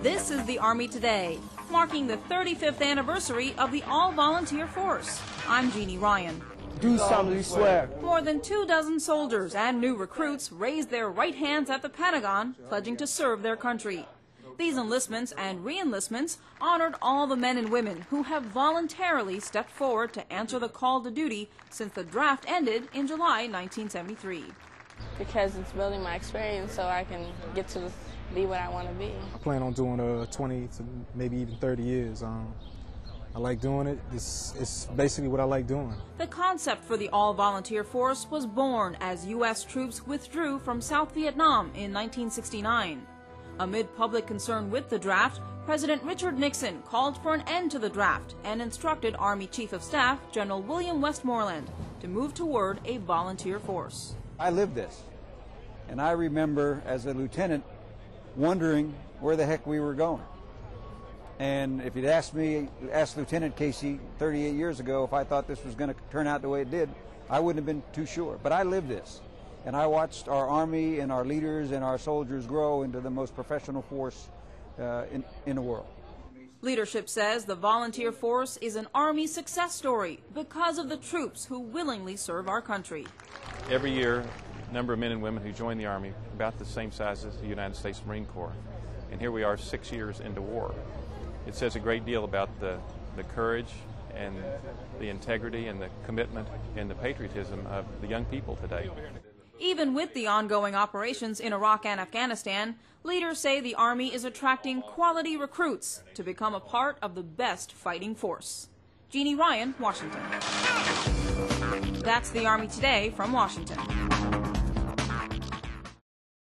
This is the Army Today, marking the 35th anniversary of the all-volunteer force. I'm Jeannie Ryan. Do solemnly swear. More than 24 soldiers and new recruits raised their right hands at the Pentagon, pledging to serve their country. These enlistments and re-enlistments honored all the men and women who have voluntarily stepped forward to answer the call to duty since the draft ended in July 1973. Because it's building my experience so I can get to be what I want to be. I plan on doing 20 to maybe even 30 years. I like doing it. It's basically what I like doing. The concept for the all-volunteer force was born as U.S. troops withdrew from South Vietnam in 1969. Amid public concern with the draft, President Richard Nixon called for an end to the draft and instructed Army Chief of Staff General William Westmoreland to move toward a volunteer force. I lived this, and I remember as a lieutenant wondering where the heck we were going. And if you'd asked Lieutenant Casey 38 years ago if I thought this was going to turn out the way it did, I wouldn't have been too sure. But I lived this, and I watched our Army and our leaders and our soldiers grow into the most professional force in the world. Leadership says the volunteer force is an Army success story because of the troops who willingly serve our country. Every year, a number of men and women who join the Army, about the same size as the United States Marine Corps. And here we are 6 years into war. It says a great deal about the courage and the integrity and the commitment and the patriotism of the young people today. Even with the ongoing operations in Iraq and Afghanistan, leaders say the Army is attracting quality recruits to become a part of the best fighting force. Jeannie Ryan, Washington. That's the Army Today from Washington.